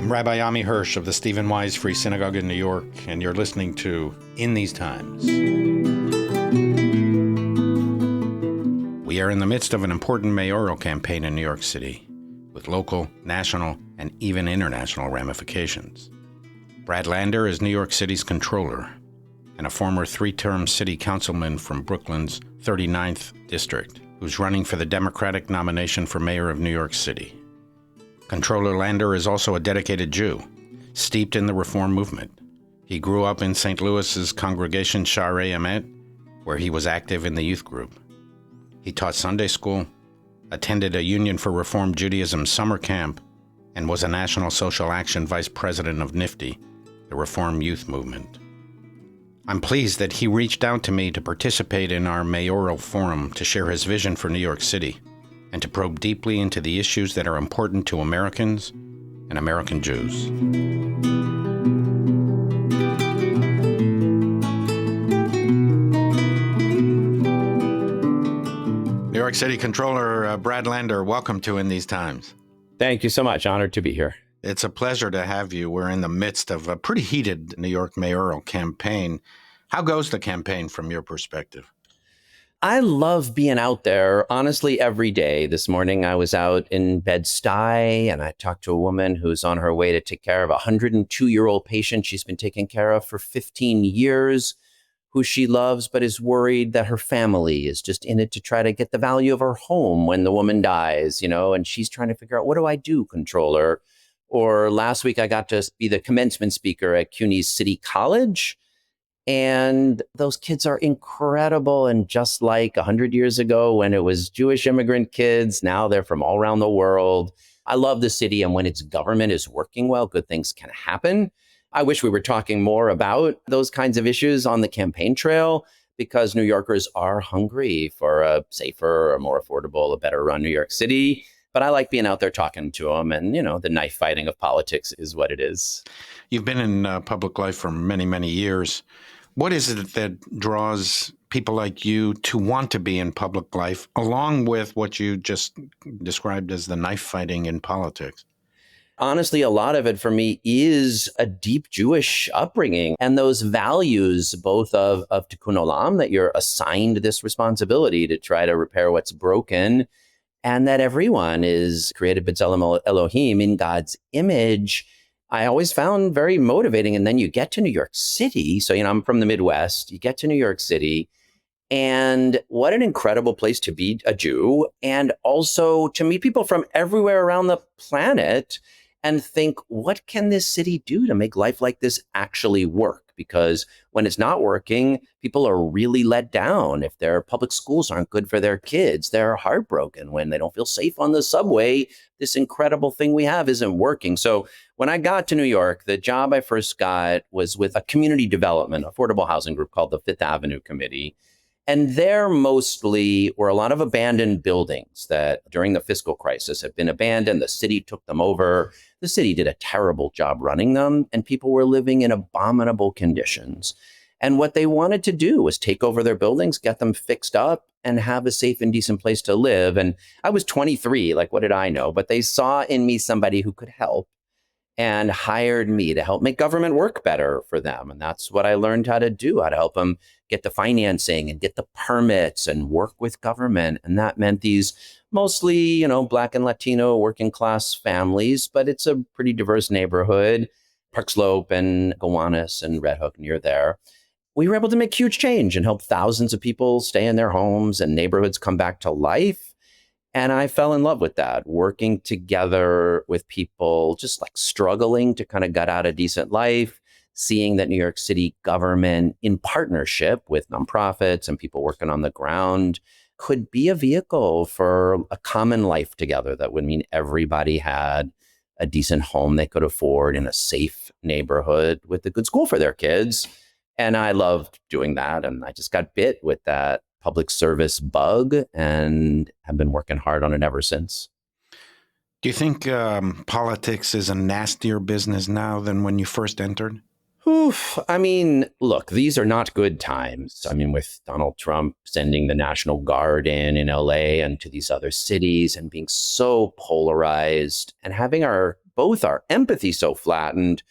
I'm Rabbi Ammi Hirsch of the Stephen Wise Free Synagogue in New York, and you're listening to In These Times. We are in the midst of an important mayoral campaign in New York City, with local, national, and even international ramifications. Brad Lander is New York City's controller and a former three-term city councilman from Brooklyn's 39th district, who's running for the Democratic nomination for mayor of New York City. Controller Lander is also a dedicated Jew, steeped in the Reform movement. He grew up in St. Louis's congregation Sharei Emet, where he was active in the youth group. He taught Sunday school, attended a Union for Reform Judaism summer camp, and was a National Social Action Vice President of NIFTY, the Reform Youth Movement. I'm pleased that he reached out to me to participate in our Mayoral Forum to share his vision for New York City and to probe deeply into the issues that are important to Americans and American Jews. New York City Controller Brad Lander, welcome to In These Times. Thank you so much. Honored to be here. It's a pleasure to have you. We're in the midst of a pretty heated New York mayoral campaign. How goes the campaign from your perspective? I love being out there, honestly, every day. This morning, I was out in Bed-Stuy, and I talked to a woman who's on her way to take care of a 102-year-old patient she's been taking care of for 15 years, who she loves, but is worried that her family is just in it to try to get the value of her home when the woman dies, and she's trying to figure out, what do I do, controller? Or last week, I got to be the commencement speaker at CUNY's City College. And those kids are incredible. And just like 100 years ago when it was Jewish immigrant kids, now they're from all around the world. I love the city. And when its government is working well, good things can happen. I wish we were talking more about those kinds of issues on the campaign trail, because New Yorkers are hungry for a safer, a more affordable, a better run New York City. But I like being out there talking to them. And, the knife fighting of politics is what it is. You've been in public life for many, many years. What is it that draws people like you to want to be in public life, along with what you just described as the knife fighting in politics? Honestly, a lot of it for me is a deep Jewish upbringing and those values, both of tikkun olam, that you're assigned this responsibility to try to repair what's broken, and that everyone is created b'tselem Elohim, in God's image. I always found very motivating. And then you get to New York City. So, I'm from the Midwest. You get to New York City, and what an incredible place to be a Jew, and also to meet people from everywhere around the planet and think, what can this city do to make life like this actually work? Because when it's not working, people are really let down. If their public schools aren't good for their kids, they're heartbroken when they don't feel safe on the subway. This incredible thing we have isn't working. So when I got to New York, the job I first got was with a community development, affordable housing group called the Fifth Avenue Committee. And there mostly were a lot of abandoned buildings that during the fiscal crisis had been abandoned. The city took them over. The city did a terrible job running them, and people were living in abominable conditions. And what they wanted to do was take over their buildings, get them fixed up, and have a safe and decent place to live. And I was 23, like, what did I know? But they saw in me somebody who could help and hired me to help make government work better for them. And that's what I learned how to do, how to help them get the financing and get the permits and work with government. And that meant these mostly, Black and Latino working class families, but it's a pretty diverse neighborhood, Park Slope and Gowanus and Red Hook near there. We were able to make huge change and help thousands of people stay in their homes and neighborhoods come back to life. And I fell in love with that, working together with people just like struggling to kind of gut out a decent life, seeing that New York City government, in partnership with nonprofits and people working on the ground, could be a vehicle for a common life together that would mean everybody had a decent home they could afford in a safe neighborhood with a good school for their kids. And I loved doing that. And I just got bit with that public service bug and have been working hard on it ever since. Do you think politics is a nastier business now than when you first entered? Oof. I mean, look, these are not good times. I mean, with Donald Trump sending the National Guard in LA and to these other cities and being so polarized and having our both our empathy so flattened,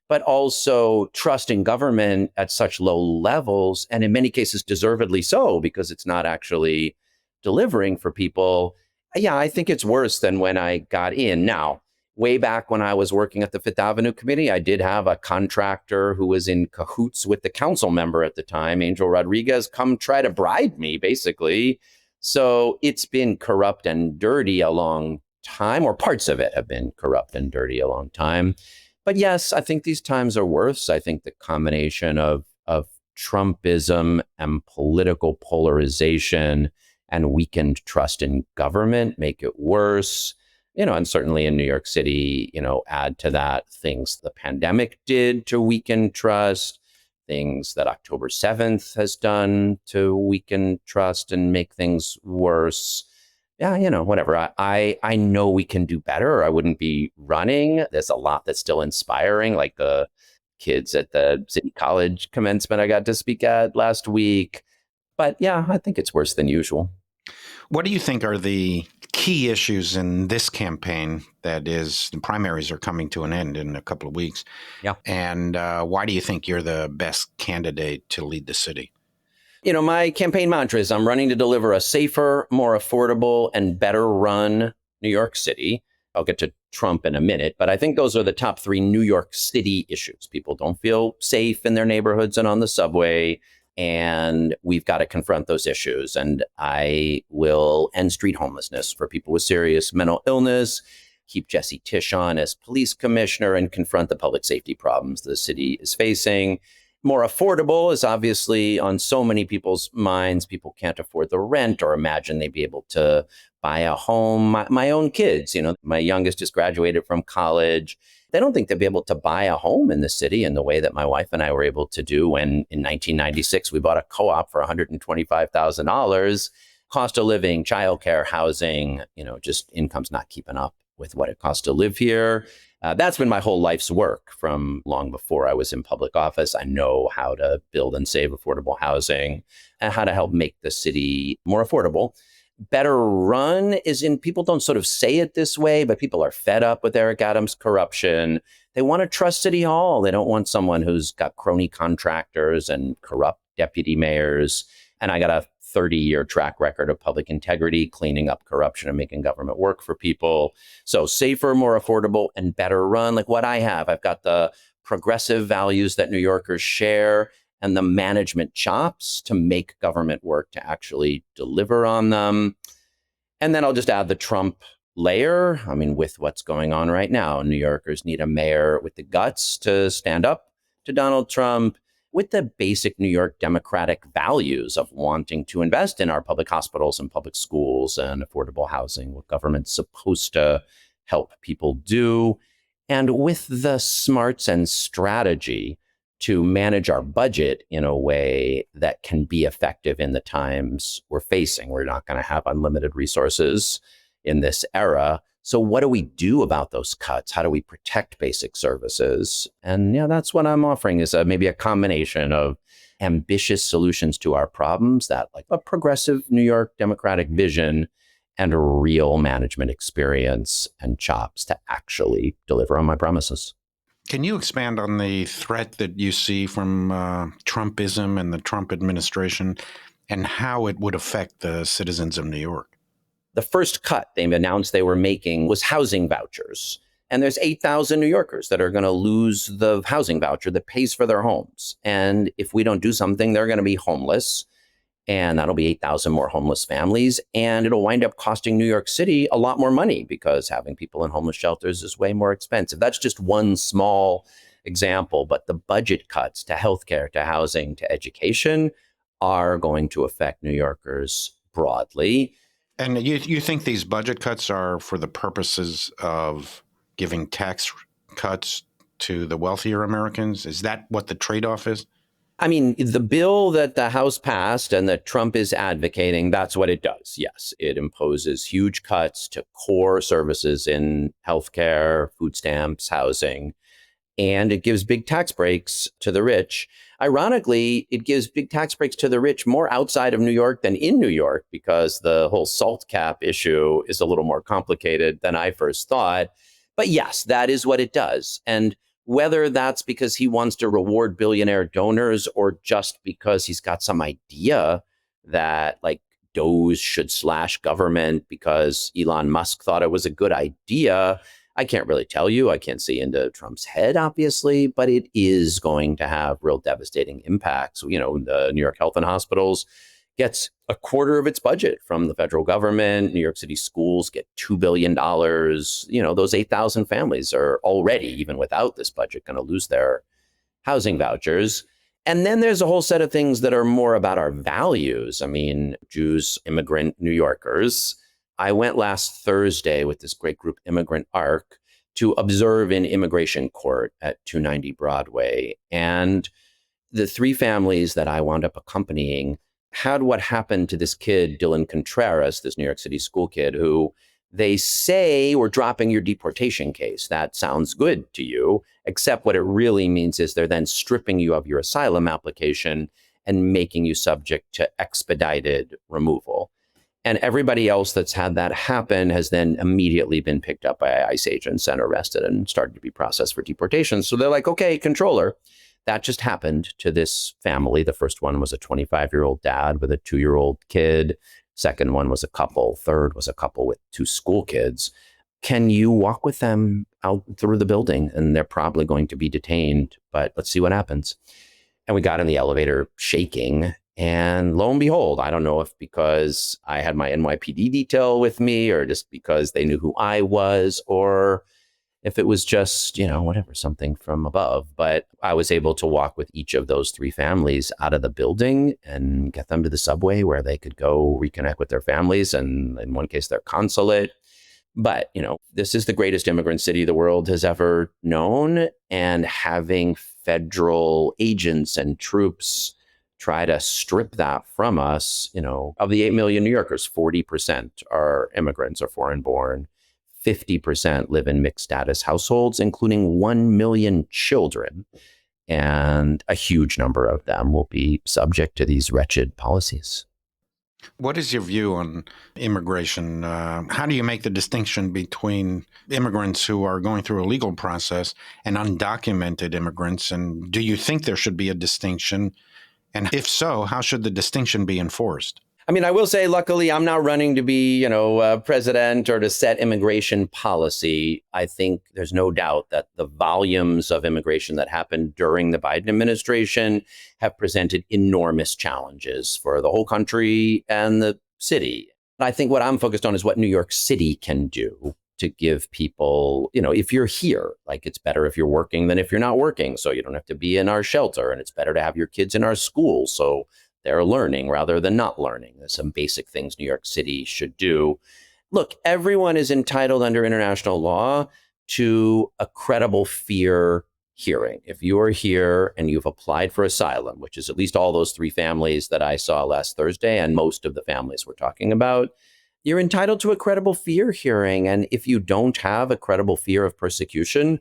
but also trust in government at such low levels, and in many cases deservedly so, because it's not actually delivering for people. Yeah, I think it's worse than when I got in. Now, way back when I was working at the Fifth Avenue Committee, I did have a contractor who was in cahoots with the council member at the time, Angel Rodriguez, come try to bribe me, basically. So it's been corrupt and dirty a long time, or parts of it have been corrupt and dirty a long time. But yes, I think these times are worse. I think the combination of Trumpism and political polarization and weakened trust in government make it worse. And certainly in New York City, add to that things the pandemic did to weaken trust, things that October 7th has done to weaken trust and make things worse. Yeah, whatever. I know we can do better. I wouldn't be running. There's a lot that's still inspiring, like the kids at the City College commencement I got to speak at last week. But yeah, I think it's worse than usual. What do you think are the key issues in this campaign? That is, the primaries are coming to an end in a couple of weeks. Yeah. And why do you think you're the best candidate to lead the city? My campaign mantra is I'm running to deliver a safer, more affordable, and better run New York City. I'll get to Trump in a minute, but I think those are the top three New York City issues. People don't feel safe in their neighborhoods and on the subway, and we've got to confront those issues. And I will end street homelessness for people with serious mental illness, keep Jesse Tisch on as police commissioner, and confront the public safety problems the city is facing. More affordable is obviously on so many people's minds. People can't afford the rent or imagine they'd be able to buy a home. My own kids, my youngest just graduated from college. They don't think they'd be able to buy a home in the city in the way that my wife and I were able to do when in 1996 we bought a co-op for $125,000. Cost of living, childcare, housing, just income's not keeping up with what it costs to live here. That's been my whole life's work from long before I was in public office. I know how to build and save affordable housing and how to help make the city more affordable. Better run is in, people don't sort of say it this way, but people are fed up with Eric Adams' corruption. They want to trust City Hall. They don't want someone who's got crony contractors and corrupt deputy mayors. And I got a 30-year track record of public integrity, cleaning up corruption and making government work for people. So safer, more affordable, and better run. Like what I have, I've got the progressive values that New Yorkers share and the management chops to make government work, to actually deliver on them. And then I'll just add the Trump layer. I mean, with what's going on right now, New Yorkers need a mayor with the guts to stand up to Donald Trump, with the basic New York democratic values of wanting to invest in our public hospitals and public schools and affordable housing, what government's supposed to help people do, and with the smarts and strategy to manage our budget in a way that can be effective in the times we're facing. We're not going to have unlimited resources in this era. So what do we do about those cuts? How do we protect basic services? And that's what I'm offering, is maybe a combination of ambitious solutions to our problems, that like a progressive New York democratic vision, and a real management experience and chops to actually deliver on my promises. Can you expand on the threat that you see from Trumpism and the Trump administration and how it would affect the citizens of New York? The first cut they announced they were making was housing vouchers. And there's 8,000 New Yorkers that are going to lose the housing voucher that pays for their homes. And if we don't do something, they're going to be homeless. And that'll be 8,000 more homeless families. And it'll wind up costing New York City a lot more money, because having people in homeless shelters is way more expensive. That's just one small example. But the budget cuts to healthcare, to housing, to education are going to affect New Yorkers broadly. And you think these budget cuts are for the purposes of giving tax cuts to the wealthier Americans? Is that what the trade-off is? I mean, the bill that the House passed and that Trump is advocating, that's what it does. Yes, it imposes huge cuts to core services in healthcare, food stamps, housing, and it gives big tax breaks to the rich. Ironically, it gives big tax breaks to the rich more outside of New York than in New York, because the whole SALT cap issue is a little more complicated than I first thought. But yes, that is what it does. And whether that's because he wants to reward billionaire donors or just because he's got some idea that like Doge should slash government because Elon Musk thought it was a good idea, I can't really tell you. I can't see into Trump's head, obviously, but it is going to have real devastating impacts. You know, the New York Health and Hospitals gets a quarter of its budget from the federal government. New York City schools get $2 billion. You know, those 8,000 families are already, even without this budget, going to lose their housing vouchers. And then there's a whole set of things that are more about our values. I mean, Jews, immigrant New Yorkers. I went last Thursday with this great group, Immigrant Arc, to observe in immigration court at 290 Broadway. And the three families that I wound up accompanying had what happened to this kid, Dylan Contreras, this New York City school kid, who they say we're dropping your deportation case. That sounds good to you, except what it really means is they're then stripping you of your asylum application and making you subject to expedited removal. And everybody else that's had that happen has then immediately been picked up by ICE agents and arrested and started to be processed for deportation. So they're like, okay, controller, that just happened to this family. The first one was a 25-year-old dad with a 2-year-old kid. Second one was a couple. Third was a couple with 2 school kids. Can you walk with them out through the building? And they're probably going to be detained, but let's see what happens. And we got in the elevator shaking. And lo and behold, I don't know if because I had my NYPD detail with me or just because they knew who I was or if it was just, you know, whatever, something from above. But I was able to walk with each of those 3 families out of the building and get them to the subway where they could go reconnect with their families and in one case, their consulate. But, you know, this is the greatest immigrant city the world has ever known. And having federal agents and troops try to strip that from us, you know, of the 8 million New Yorkers, 40% are immigrants or foreign born. 50% live in mixed status households, including 1 million children. And a huge number of them will be subject to these wretched policies. What is your view on immigration? How do you make the distinction between immigrants who are going through a legal process and undocumented immigrants? And do you think there should be a distinction? And if so, how should the distinction be enforced? I mean, I will say, luckily, I'm not running to be, president or to set immigration policy. I think there's no doubt that the volumes of immigration that happened during the Biden administration have presented enormous challenges for the whole country and the city. And I think what I'm focused on is what New York City can do to give people, if you're here, like it's better if you're working than if you're not working. So you don't have to be in our shelter, and it's better to have your kids in our schools. So they're learning rather than not learning. There's some basic things New York City should do. Look, everyone is entitled under international law to a credible fear hearing. If you are here and you've applied for asylum, which is at least all those 3 families that I saw last Thursday, and most of the families we're talking about, you're entitled to a credible fear hearing. And if you don't have a credible fear of persecution,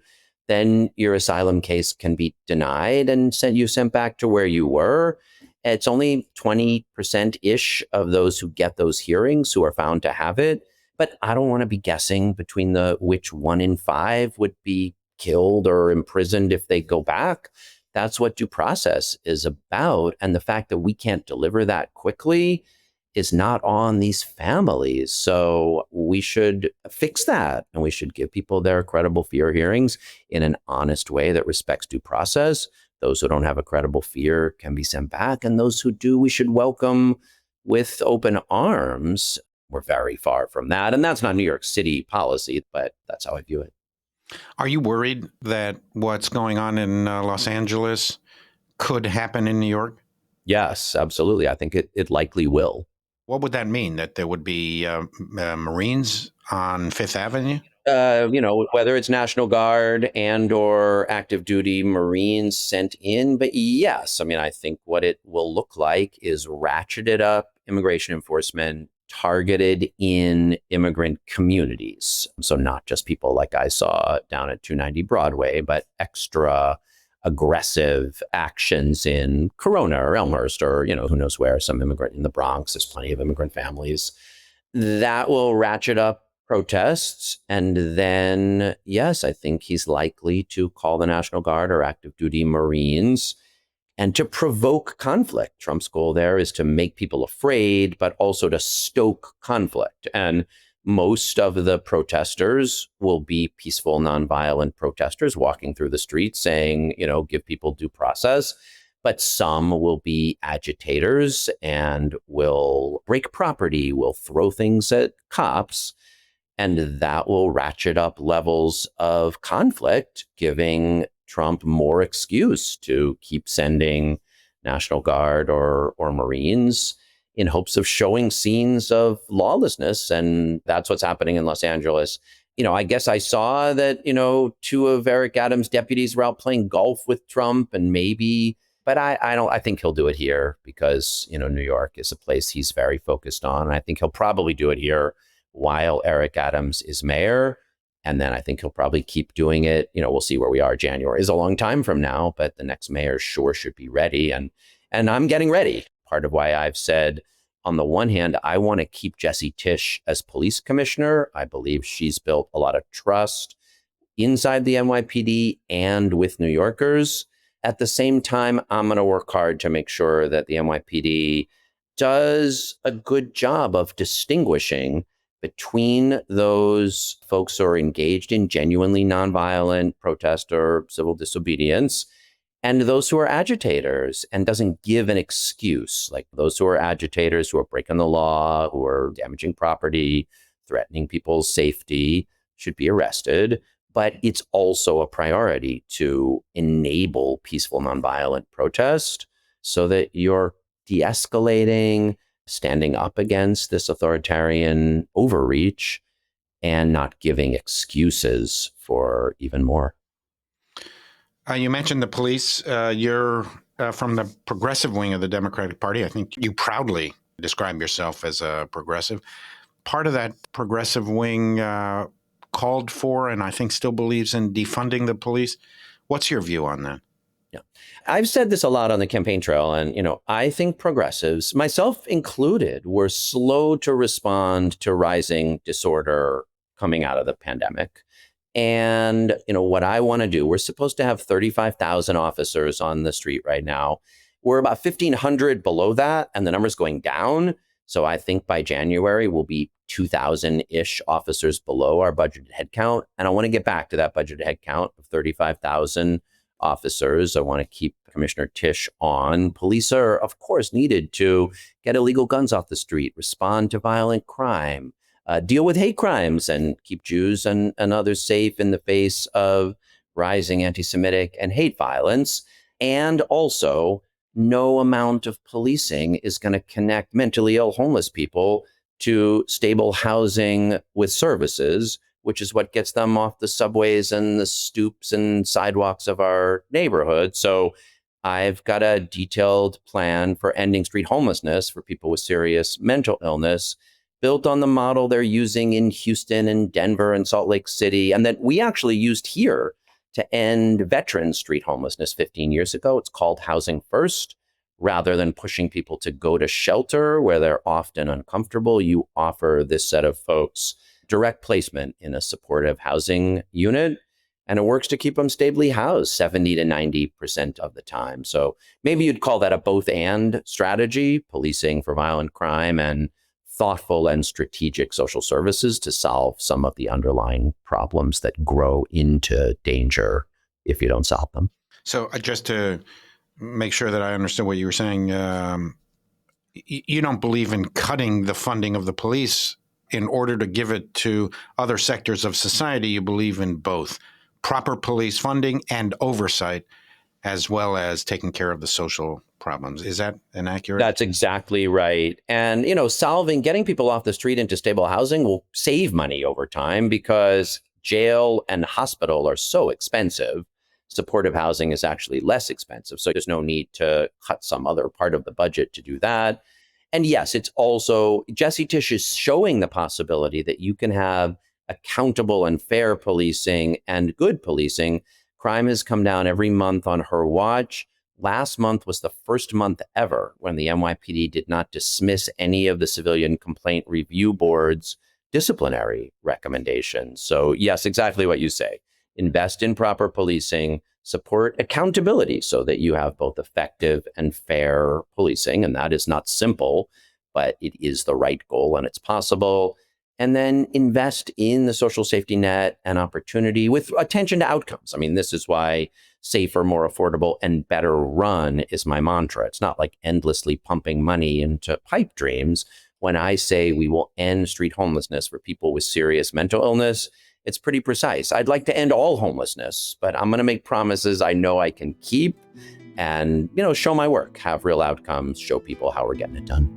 then your asylum case can be denied and sent back to where you were. It's only 20%-ish of those who get those hearings who are found to have it. But I don't want to be guessing between which 1 in 5 would be killed or imprisoned if they go back. That's what due process is about. And the fact that we can't deliver that quickly is not on these families. So we should fix that. And we should give people their credible fear hearings in an honest way that respects due process. Those who don't have a credible fear can be sent back. And those who do, we should welcome with open arms. We're very far from that. And that's not New York City policy, but that's how I view it. Are you worried that what's going on in Los Angeles could happen in New York? Yes, absolutely. I think it likely will. What would that mean? That there would be Marines on Fifth Avenue? Whether it's National Guard and or active duty Marines sent in. But yes, I mean, I think what it will look like is ratcheted up immigration enforcement targeted in immigrant communities. So not just people like I saw down at 290 Broadway, but extra aggressive actions in Corona or Elmhurst or, who knows where, some immigrant in the Bronx. There's plenty of immigrant families. That will ratchet up protests. And then, yes, I think he's likely to call the National Guard or active duty Marines and to provoke conflict. Trump's goal there is to make people afraid, but also to stoke conflict. And most of the protesters will be peaceful, nonviolent protesters walking through the streets saying, give people due process. But some will be agitators and will break property, will throw things at cops. And that will ratchet up levels of conflict, giving Trump more excuse to keep sending National Guard or Marines in hopes of showing scenes of lawlessness. And that's what's happening in Los Angeles. I guess I saw that, two of Eric Adams' deputies were out playing golf with Trump and maybe, but I think he'll do it here because, New York is a place he's very focused on. And I think he'll probably do it here while Eric Adams is mayor. And then I think he'll probably keep doing it. We'll see where we are. January is a long time from now, but the next mayor sure should be ready. And I'm getting ready. Part of why I've said, on the one hand, I want to keep Jessie Tisch as police commissioner. I believe she's built a lot of trust inside the NYPD and with New Yorkers. At the same time, I'm going to work hard to make sure that the NYPD does a good job of distinguishing between those folks who are engaged in genuinely nonviolent protest or civil disobedience and those who are agitators, and doesn't give an excuse, like those who are agitators, who are breaking the law, who are damaging property, threatening people's safety, should be arrested. But it's also a priority to enable peaceful nonviolent protest so that you're de-escalating, standing up against this authoritarian overreach, and not giving excuses for even more. You mentioned the police. You're from the progressive wing of the Democratic Party. I think you proudly describe yourself as a progressive. Part of that progressive wing called for, and I think still believes in, defunding the police. What's your view on that? Yeah, I've said this a lot on the campaign trail. And, I think progressives, myself included, were slow to respond to rising disorder coming out of the pandemic. And, what I want to do, we're supposed to have 35,000 officers on the street right now. We're about 1,500 below that, and the number's going down. So I think by January, we'll be 2,000-ish officers below our budgeted headcount. And I want to get back to that budgeted headcount of 35,000 officers. I want to keep Commissioner Tisch on. Police are, of course, needed to get illegal guns off the street, respond to violent crime, deal with hate crimes, and keep Jews and others safe in the face of rising anti-Semitic and hate violence. And also, no amount of policing is going to connect mentally ill homeless people to stable housing with services, which is what gets them off the subways and the stoops and sidewalks of our neighborhood. So I've got a detailed plan for ending street homelessness for people with serious mental illness, built on the model they're using in Houston and Denver and Salt Lake City, and that we actually used here to end veteran street homelessness 15 years ago. It's called Housing First. Rather than pushing people to go to shelter where they're often uncomfortable, you offer this set of folks direct placement in a supportive housing unit. And it works to keep them stably housed 70 to 90% of the time. So maybe you'd call that a both and strategy, policing for violent crime and thoughtful and strategic social services to solve some of the underlying problems that grow into danger if you don't solve them. So just to make sure that I understood what you were saying, you don't believe in cutting the funding of the police in order to give it to other sectors of society. You believe in both proper police funding and oversight, as well as taking care of the social problems. Is that inaccurate? That's exactly right. And, getting people off the street into stable housing will save money over time because jail and hospital are so expensive. Supportive housing is actually less expensive. So there's no need to cut some other part of the budget to do that. And yes, it's also, Jessie Tisch is showing the possibility that you can have accountable and fair policing and good policing. Crime has come down every month on her watch. Last month was the first month ever when the NYPD did not dismiss any of the civilian complaint review boards disciplinary recommendations. So yes, exactly what you say. Invest in proper policing, support accountability so that you have both effective and fair policing. And that is not simple, but it is the right goal and it's possible. And then invest in the social safety net and opportunity with attention to outcomes. I mean, this is why safer, more affordable, and better run is my mantra. It's not like endlessly pumping money into pipe dreams. When I say we will end street homelessness for people with serious mental illness, it's pretty precise. I'd like to end all homelessness, but I'm going to make promises I know I can keep and, show my work, have real outcomes, show people how we're getting it done.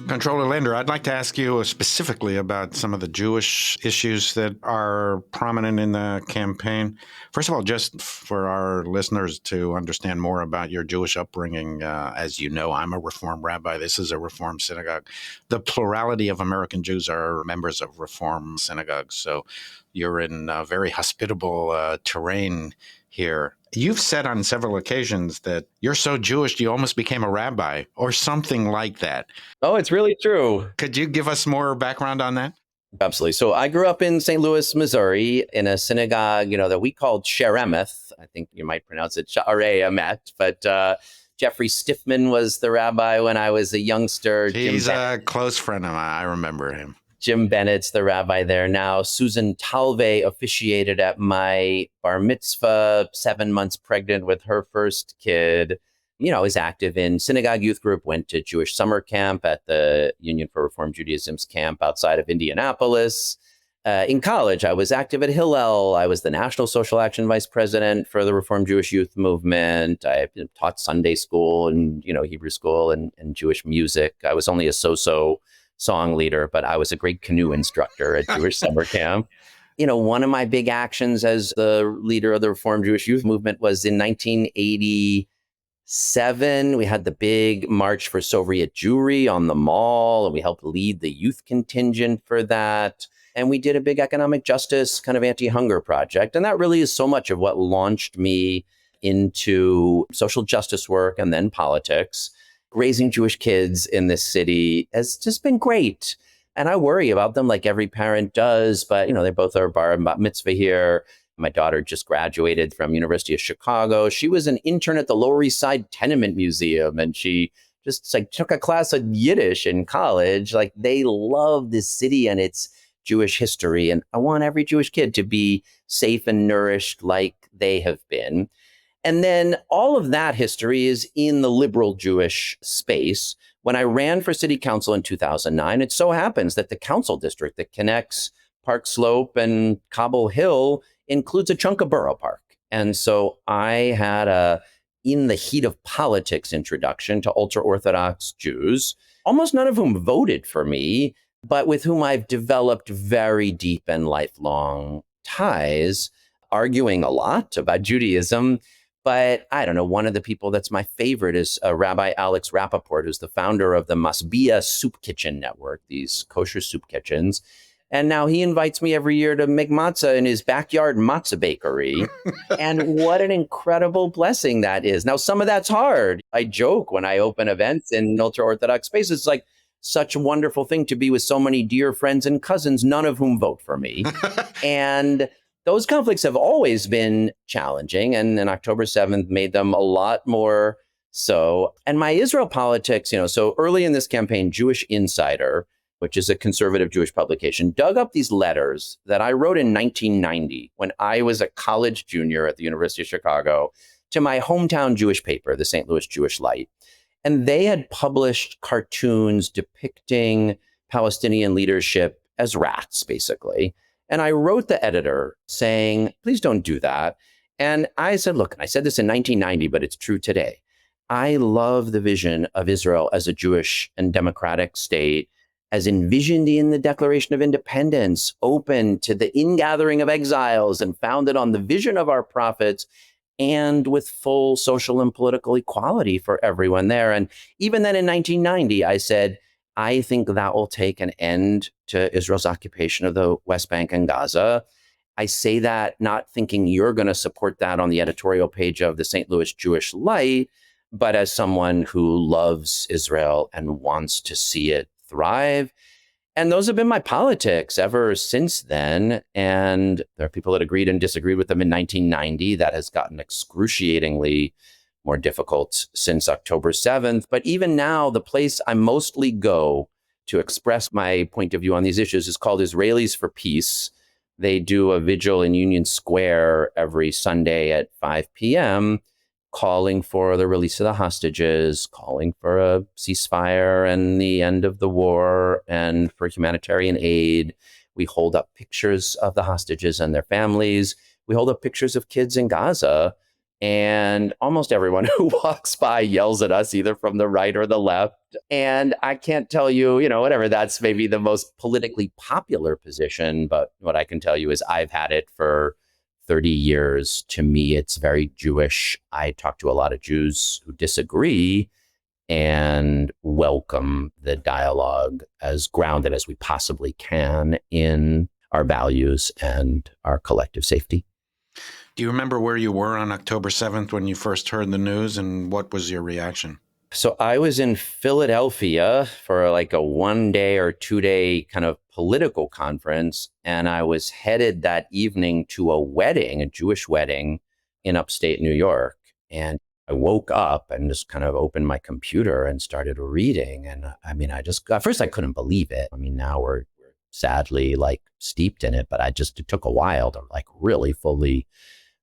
Comptroller Lander, I'd like to ask you specifically about some of the Jewish issues that are prominent in the campaign. First of all, just for our listeners to understand more about your Jewish upbringing, as you know, I'm a Reform rabbi. This is a Reform synagogue. The plurality of American Jews are members of Reform synagogues, so you're in very hospitable terrain here. You've said on several occasions that you're so Jewish you almost became a rabbi or something like that. Oh, it's really true. Could you give us more background on that? Absolutely. So I grew up in St. Louis, Missouri, in a synagogue, that we called Sheremeth. I think you might pronounce it Sha'arei Emet, but Jeffrey Stiffman was the rabbi when I was a youngster. He's a close friend of mine. I remember him. Jim Bennett's the rabbi there now. Susan Talve officiated at my bar mitzvah, 7 months pregnant with her first kid. Is active in synagogue youth group, went to Jewish summer camp at the Union for Reform Judaism's camp outside of Indianapolis. In college, I was active at Hillel. I was the National Social Action Vice President for the Reform Jewish Youth Movement. I taught Sunday school and, Hebrew school and Jewish music. I was only a so-so song leader, but I was a great canoe instructor at Jewish summer camp. One of my big actions as the leader of the Reform Jewish Youth Movement was in 1987. We had the big March for Soviet Jewry on the Mall, and we helped lead the youth contingent for that. And we did a big economic justice kind of anti-hunger project. And that really is so much of what launched me into social justice work and then politics. Raising Jewish kids in this city has just been great. And I worry about them like every parent does, but they both are bar and bat mitzvah here. My daughter just graduated from University of Chicago. She was an intern at the Lower East Side Tenement Museum, and she just took a class of Yiddish in college. They love this city and its Jewish history. And I want every Jewish kid to be safe and nourished like they have been. And then all of that history is in the liberal Jewish space. When I ran for city council in 2009, it so happens that the council district that connects Park Slope and Cobble Hill includes a chunk of Borough Park. And so I had in the heat of politics introduction to ultra-Orthodox Jews, almost none of whom voted for me, but with whom I've developed very deep and lifelong ties, arguing a lot about Judaism. But I don't know, one of the people that's my favorite is Rabbi Alex Rappaport, who's the founder of the Masbia Soup Kitchen Network, these kosher soup kitchens. And now he invites me every year to make matzah in his backyard matzah bakery. And what an incredible blessing that is. Now, some of that's hard. I joke when I open events in ultra-Orthodox spaces, it's like such a wonderful thing to be with so many dear friends and cousins, none of whom vote for me. And those conflicts have always been challenging, and October 7th made them a lot more so. And my Israel politics, so early in this campaign, Jewish Insider, which is a conservative Jewish publication, dug up these letters that I wrote in 1990 when I was a college junior at the University of Chicago to my hometown Jewish paper, the St. Louis Jewish Light. And they had published cartoons depicting Palestinian leadership as rats, basically. And I wrote the editor saying, please don't do that. And I said, look, I said this in 1990, but it's true today. I love the vision of Israel as a Jewish and democratic state, as envisioned in the Declaration of Independence, open to the ingathering of exiles and founded on the vision of our prophets, and with full social and political equality for everyone there. And even then in 1990, I said, I think that will take an end to Israel's occupation of the West Bank and Gaza. I say that not thinking you're going to support that on the editorial page of the St. Louis Jewish Light, but as someone who loves Israel and wants to see it thrive. And those have been my politics ever since then. And there are people that agreed and disagreed with them in 1990. That has gotten excruciatingly more difficult since October 7th. But even now, the place I mostly go to express my point of view on these issues is called Israelis for Peace. They do a vigil in Union Square every Sunday at 5 p.m., calling for the release of the hostages, calling for a ceasefire and the end of the war and for humanitarian aid. We hold up pictures of the hostages and their families. We hold up pictures of kids in Gaza. And almost everyone who walks by yells at us, either from the right or the left. And I can't tell you, whatever, that's maybe the most politically popular position. But what I can tell you is I've had it for 30 years. To me, it's very Jewish. I talk to a lot of Jews who disagree and welcome the dialogue as grounded as we possibly can in our values and our collective safety. Do you remember where you were on October 7th when you first heard the news, and what was your reaction? So I was in Philadelphia for like a 1-day or 2-day kind of political conference, and I was headed that evening to a wedding, a Jewish wedding in upstate New York. And I woke up and just kind of opened my computer and started reading. And at first I couldn't believe it. Now we're sadly like steeped in it, but it took a while to like really fully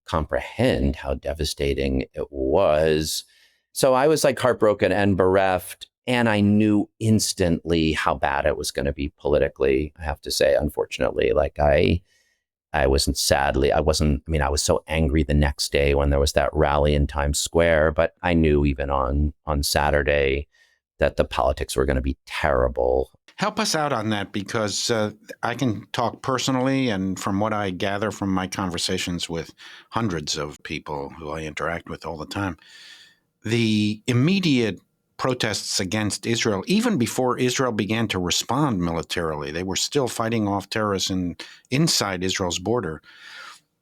comprehend how devastating it was. So I was like heartbroken and bereft, and I knew instantly how bad it was going to be politically. I have to say, unfortunately, I was so angry the next day when there was that rally in Times Square, but I knew even on Saturday that the politics were going to be terrible. Help us out on that, because I can talk personally, and from what I gather from my conversations with hundreds of people who I interact with all the time, the immediate protests against Israel, even before Israel began to respond militarily, they were still fighting off terrorists inside Israel's border.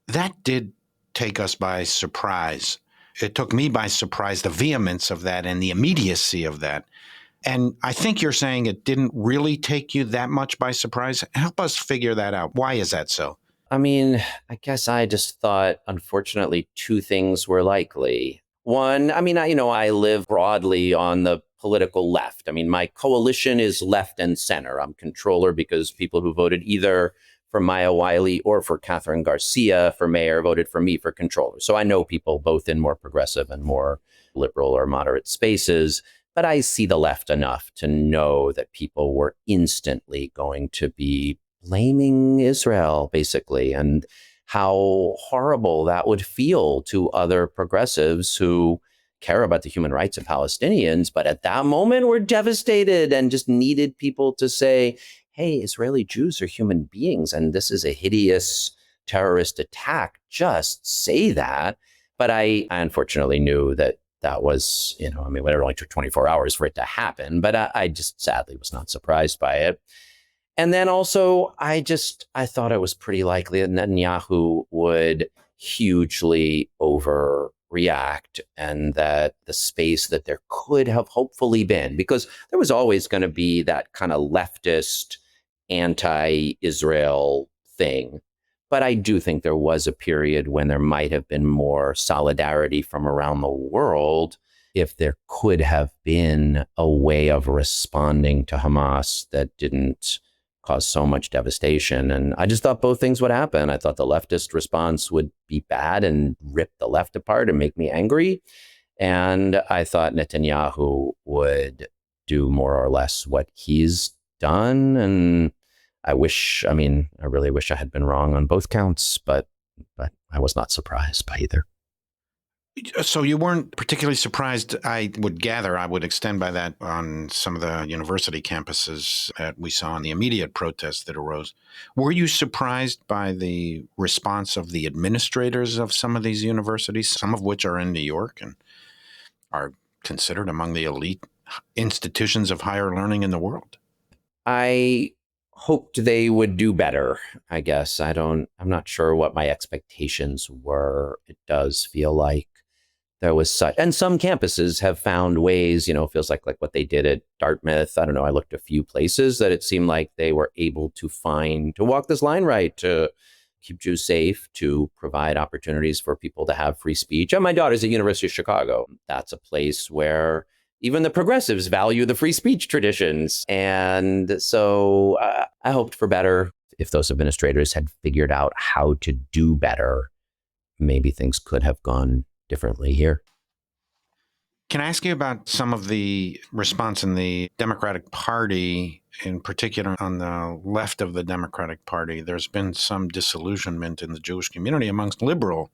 That did take us by surprise. It took me by surprise, the vehemence of that and the immediacy of that. And I think you're saying it didn't really take you that much by surprise. Help us figure that out. Why is that so? I guess I just thought, unfortunately, two things were likely. One, I live broadly on the political left. My coalition is left and center. I'm controller because people who voted either for Maya Wiley or for Catherine Garcia for mayor voted for me for controller. So I know people both in more progressive and more liberal or moderate spaces. But I see the left enough to know that people were instantly going to be blaming Israel, basically, and how horrible that would feel to other progressives who care about the human rights of Palestinians, but at that moment were devastated and just needed people to say, hey, Israeli Jews are human beings, and this is a hideous terrorist attack. Just say that. But I unfortunately knew that was, it only took 24 hours for it to happen, but I just sadly was not surprised by it. And then also, I thought it was pretty likely that Netanyahu would hugely overreact, and that the space that there could have hopefully been, because there was always going to be that kind of leftist anti-Israel thing. But I do think there was a period when there might have been more solidarity from around the world if there could have been a way of responding to Hamas that didn't cause so much devastation. And I just thought both things would happen. I thought the leftist response would be bad and rip the left apart and make me angry. And I thought Netanyahu would do more or less what he's done. And I really wish I had been wrong on both counts, but I was not surprised by either. So you weren't particularly surprised, I would gather. I would extend by that on some of the university campuses that we saw in the immediate protests that arose. Were you surprised by the response of the administrators of some of these universities, some of which are in New York and are considered among the elite institutions of higher learning in the world? I hoped they would do better, I guess. I'm not sure what my expectations were. It does feel like there was such, and some campuses have found ways, feels like what they did at Dartmouth. I don't know. I looked a few places that it seemed like they were able to walk this line right, to keep Jews safe, to provide opportunities for people to have free speech. And my daughter's at University of Chicago. That's a place where even the progressives value the free speech traditions. And so I hoped for better. If those administrators had figured out how to do better, maybe things could have gone differently here. Can I ask you about some of the response in the Democratic Party, in particular on the left of the Democratic Party? There's been some disillusionment in the Jewish community amongst liberal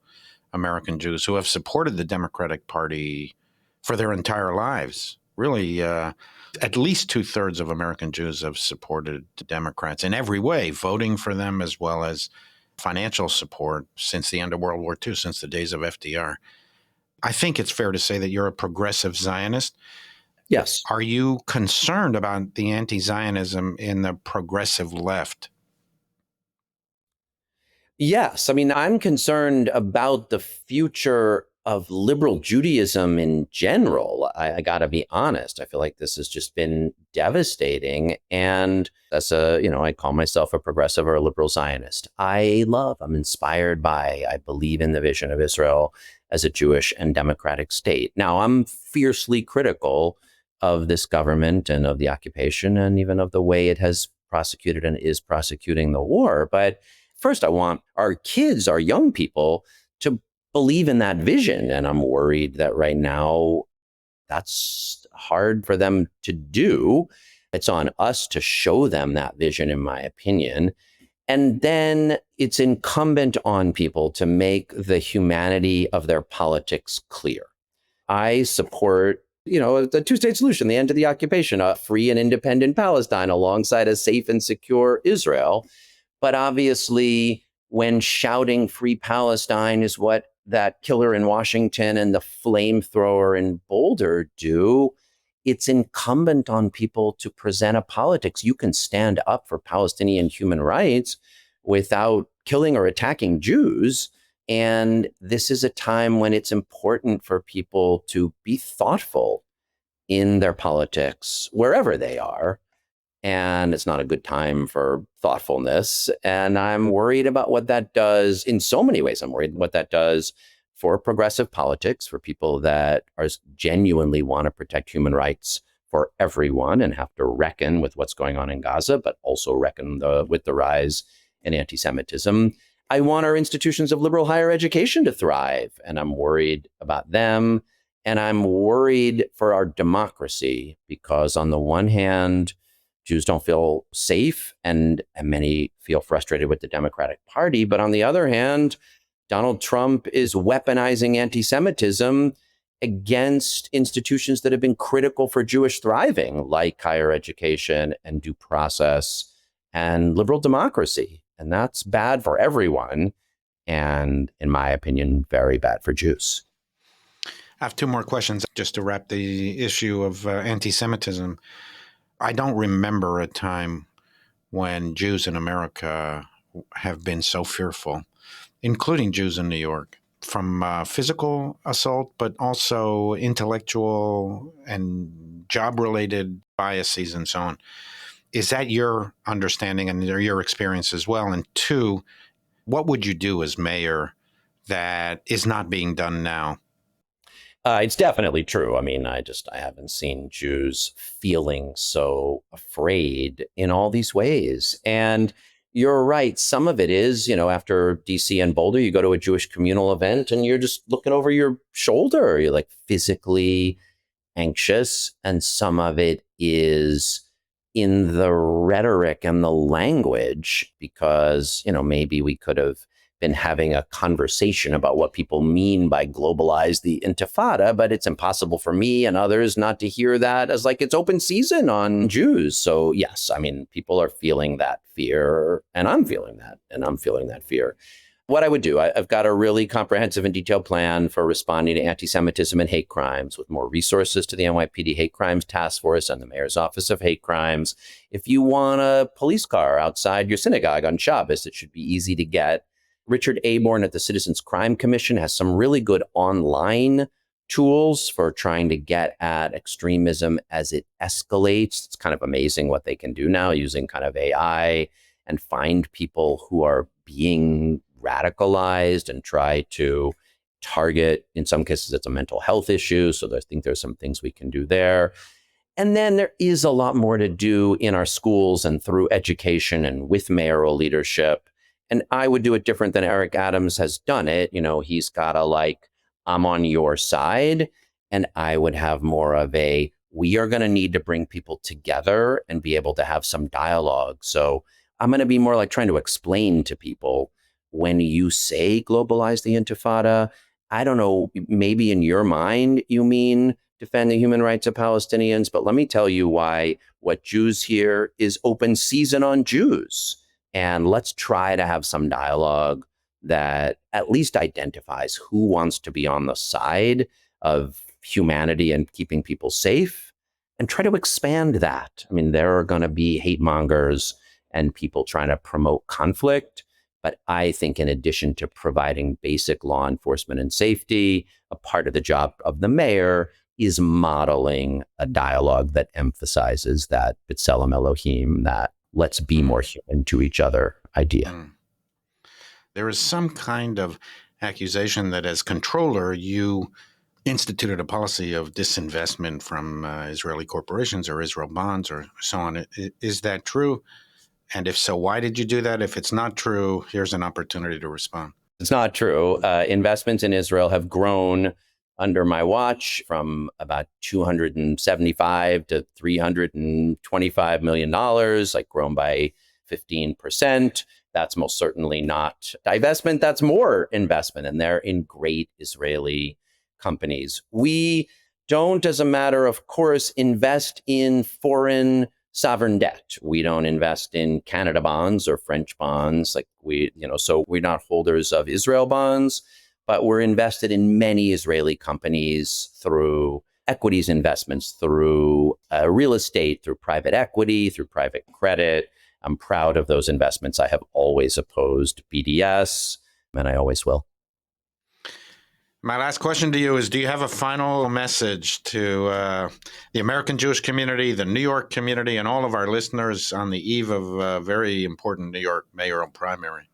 American Jews who have supported the Democratic Party for their entire lives. Really, at least 2/3 of American Jews have supported the Democrats in every way, voting for them as well as financial support since the end of World War II, since the days of FDR. I think it's fair to say that you're a progressive Zionist. Yes. Are you concerned about the anti-Zionism in the progressive left? Yes. I mean, I'm concerned about the future of liberal Judaism in general. I got to be honest. I feel like this has just been devastating. And I call myself a progressive or a liberal Zionist. I'm inspired by, I believe in the vision of Israel as a Jewish and democratic state. Now, I'm fiercely critical of this government and of the occupation and even of the way it has prosecuted and is prosecuting the war. But first, I want our kids, our young people, to believe in that vision. And I'm worried that right now that's hard for them to do. It's on us to show them that vision, in my opinion. And then it's incumbent on people to make the humanity of their politics clear. I support, the two-state solution, the end of the occupation, a free and independent Palestine alongside a safe and secure Israel. But obviously, when shouting free Palestine is what that killer in Washington and the flamethrower in Boulder do, it's incumbent on people to present a politics. You can stand up for Palestinian human rights without killing or attacking Jews. And this is a time when it's important for people to be thoughtful in their politics, wherever they are. And it's not a good time for thoughtfulness. And I'm worried about what that does in so many ways. I'm worried what that does for progressive politics, for people that are genuinely want to protect human rights for everyone and have to reckon with what's going on in Gaza, but also reckon with the rise in antisemitism. I want our institutions of liberal higher education to thrive, and I'm worried about them. And I'm worried for our democracy because on the one hand, Jews don't feel safe and many feel frustrated with the Democratic Party. But on the other hand, Donald Trump is weaponizing anti-Semitism against institutions that have been critical for Jewish thriving, like higher education and due process and liberal democracy. And that's bad for everyone. And in my opinion, very bad for Jews. I have two more questions just to wrap the issue of anti-Semitism. I don't remember a time when Jews in America have been so fearful, including Jews in New York, from physical assault, but also intellectual and job-related biases and so on. Is that your understanding and your experience as well? And two, what would you do as mayor that is not being done now? It's definitely true. I mean, I haven't seen Jews feeling so afraid in all these ways. And you're right. Some of it is, after DC and Boulder, you go to a Jewish communal event and you're just looking over your shoulder. You're like physically anxious. And some of it is in the rhetoric and the language because, maybe we could have been having a conversation about what people mean by globalize the intifada, but it's impossible for me and others not to hear that as like it's open season on Jews. So yes, I mean, people are feeling that fear and I'm feeling that fear. What I would do, I've got a really comprehensive and detailed plan for responding to anti-Semitism and hate crimes with more resources to the NYPD Hate Crimes Task Force and the Mayor's Office of Hate Crimes. If you want a police car outside your synagogue on Shabbos, it should be easy to get. Richard Aborn at the Citizens Crime Commission has some really good online tools for trying to get at extremism as it escalates. It's kind of amazing what they can do now using kind of AI and find people who are being radicalized and try to target. In some cases, it's a mental health issue. So I think there's some things we can do there. And then there is a lot more to do in our schools and through education and with mayoral leadership. And I would do it different than Eric Adams has done it. He's got a I'm on your side. And I would have more of we are going to need to bring people together and be able to have some dialogue. So I'm going to be more like trying to explain to people, when you say globalize the Intifada, I don't know, maybe in your mind you mean defend the human rights of Palestinians, but let me tell you why what Jews hear is open season on Jews. And let's try to have some dialogue that at least identifies who wants to be on the side of humanity and keeping people safe, and try to expand that. I mean, there are going to be hate mongers and people trying to promote conflict. But I think in addition to providing basic law enforcement and safety, a part of the job of the mayor is modeling a dialogue that emphasizes that B'Tselem Elohim, that let's be more human to each other idea. There is some kind of accusation that as controller, you instituted a policy of disinvestment from Israeli corporations or Israel bonds or so on. Is that true? And if so, why did you do that? If it's not true, here's an opportunity to respond. It's not true. Investments in Israel have grown under my watch from about $275 to $325 million, grown by 15%. That's most certainly not divestment. That's more investment. And they're in great Israeli companies. We don't, as a matter of course, invest in foreign sovereign debt. We don't invest in Canada bonds or French bonds. So we're not holders of Israel bonds, but we're invested in many Israeli companies through equities investments, through real estate, through private equity, through private credit. I'm proud of those investments. I have always opposed BDS, and I always will. My last question to you is, do you have a final message to the American Jewish community, the New York community, and all of our listeners on the eve of a very important New York mayoral primary?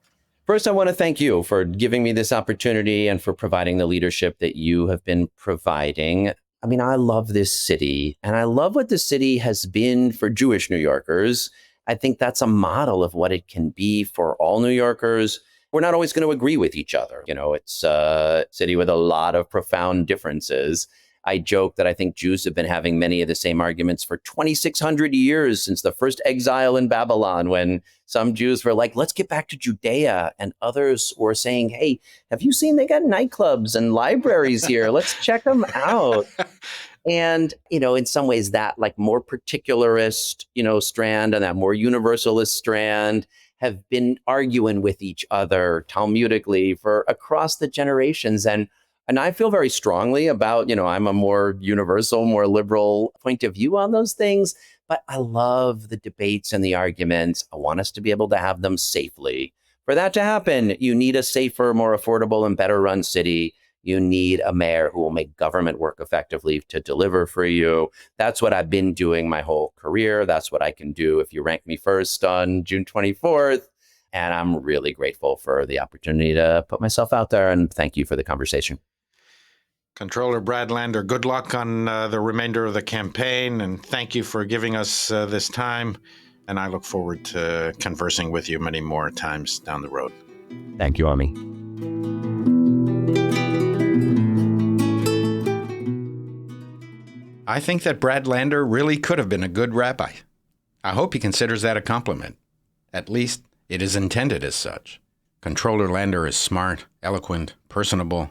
First, I want to thank you for giving me this opportunity and for providing the leadership that you have been providing. I mean, I love this city, and I love what the city has been for Jewish New Yorkers. I think that's a model of what it can be for all New Yorkers. We're not always going to agree with each other. It's a city with a lot of profound differences. I joke that I think Jews have been having many of the same arguments for 2,600 years since the first exile in Babylon, when some Jews were like, let's get back to Judea. And others were saying, hey, have you seen they got nightclubs and libraries here? Let's check them out. And, in some ways that more particularist, strand and that more universalist strand have been arguing with each other Talmudically for across the generations. And I feel very strongly about, I'm a more universal, more liberal point of view on those things, but I love the debates and the arguments. I want us to be able to have them safely. For that to happen, you need a safer, more affordable, and better run city. You need a mayor who will make government work effectively to deliver for you. That's what I've been doing my whole career. That's what I can do if you rank me first on June 24th. And I'm really grateful for the opportunity to put myself out there. And thank you for the conversation. Controller Brad Lander, good luck on the remainder of the campaign. And thank you for giving us this time. And I look forward to conversing with you many more times down the road. Thank you, Ammi. I think that Brad Lander really could have been a good rabbi. I hope he considers that a compliment. At least it is intended as such. Controller Lander is smart, eloquent, personable,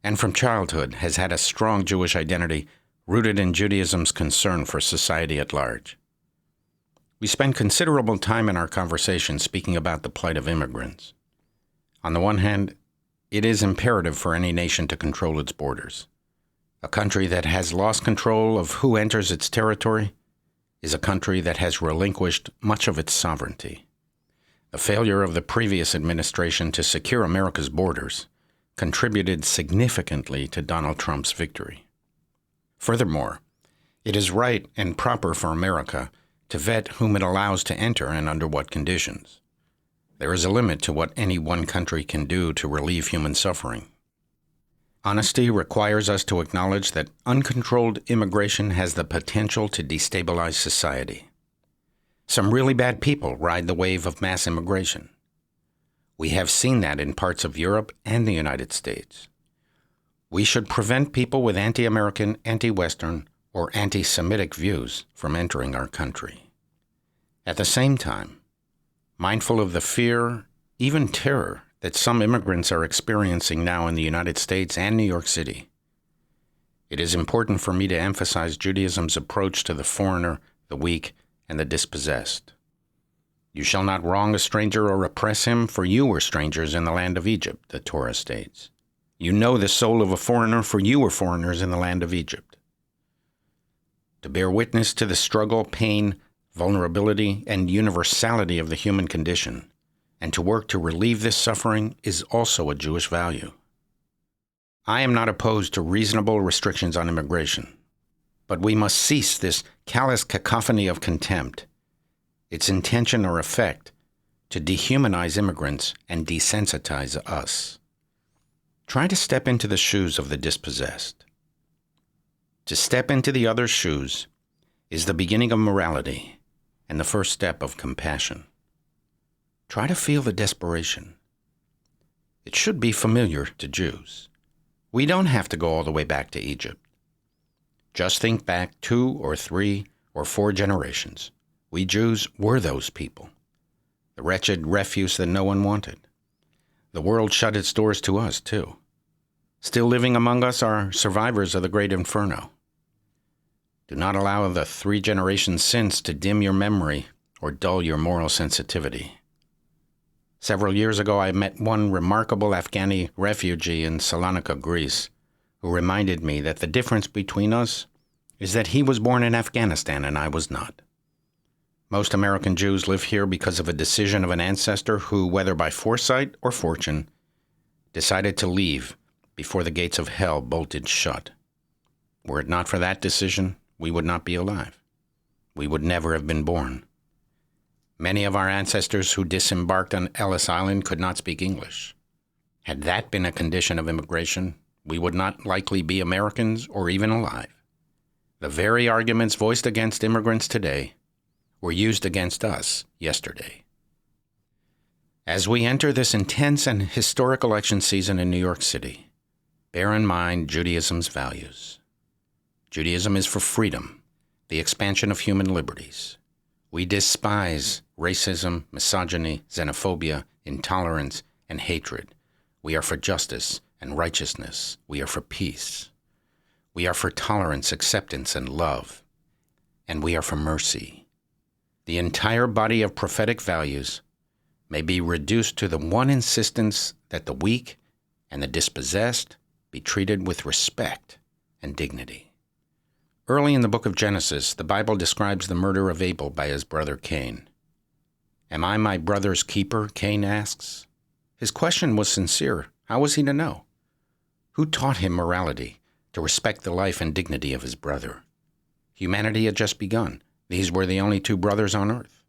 and from childhood has had a strong Jewish identity rooted in Judaism's concern for society at large. We spend considerable time in our conversation speaking about the plight of immigrants. On the one hand, it is imperative for any nation to control its borders. A country that has lost control of who enters its territory is a country that has relinquished much of its sovereignty. The failure of the previous administration to secure America's borders contributed significantly to Donald Trump's victory. Furthermore, it is right and proper for America to vet whom it allows to enter and under what conditions. There is a limit to what any one country can do to relieve human suffering. Honesty requires us to acknowledge that uncontrolled immigration has the potential to destabilize society. Some really bad people ride the wave of mass immigration. We have seen that in parts of Europe and the United States. We should prevent people with anti-American, anti-Western, or anti-Semitic views from entering our country. At the same time, mindful of the fear, even terror, that some immigrants are experiencing now in the United States and New York City, it is important for me to emphasize Judaism's approach to the foreigner, the weak, and the dispossessed. You shall not wrong a stranger or oppress him, for you were strangers in the land of Egypt, the Torah states. You know the soul of a foreigner, for you were foreigners in the land of Egypt. To bear witness to the struggle, pain, vulnerability, and universality of the human condition, and to work to relieve this suffering is also a Jewish value. I am not opposed to reasonable restrictions on immigration, but we must cease this callous cacophony of contempt, its intention or effect to dehumanize immigrants and desensitize us. Try to step into the shoes of the dispossessed. To step into the other's shoes is the beginning of morality and the first step of compassion. Try to feel the desperation. It should be familiar to Jews. We don't have to go all the way back to Egypt. Just think back 2 or 3 or 4 generations. We Jews were those people, the wretched refuse that no one wanted. The world shut its doors to us, too. Still living among us are survivors of the Great Inferno. Do not allow the 3 generations since to dim your memory or dull your moral sensitivity. Several years ago, I met one remarkable Afghani refugee in Salonika, Greece, who reminded me that the difference between us is that he was born in Afghanistan and I was not. Most American Jews live here because of a decision of an ancestor who, whether by foresight or fortune, decided to leave before the gates of hell bolted shut. Were it not for that decision, we would not be alive. We would never have been born. Many of our ancestors who disembarked on Ellis Island could not speak English. Had that been a condition of immigration, we would not likely be Americans or even alive. The very arguments voiced against immigrants today were used against us yesterday. As we enter this intense and historic election season in New York City, bear in mind Judaism's values. Judaism is for freedom, the expansion of human liberties. We despise racism, misogyny, xenophobia, intolerance, and hatred. We are for justice and righteousness. We are for peace. We are for tolerance, acceptance, and love. And we are for mercy. The entire body of prophetic values may be reduced to the one insistence that the weak and the dispossessed be treated with respect and dignity. Early in the book of Genesis, the Bible describes the murder of Abel by his brother Cain. Am I my brother's keeper? Cain asks. His question was sincere. How was he to know? Who taught him morality, to respect the life and dignity of his brother? Humanity had just begun. These were the only 2 brothers on earth.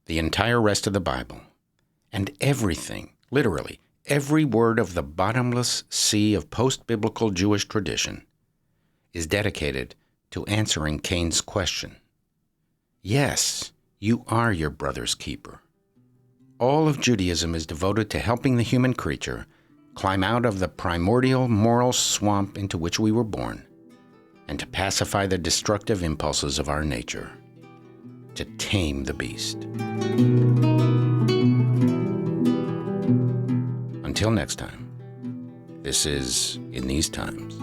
The entire rest of the Bible, and everything, literally, every word of the bottomless sea of post-biblical Jewish tradition, is dedicated to answering Cain's question. Yes, you are your brother's keeper. All of Judaism is devoted to helping the human creature climb out of the primordial moral swamp into which we were born, and to pacify the destructive impulses of our nature, to tame the beast. Until next time, this is In These Times.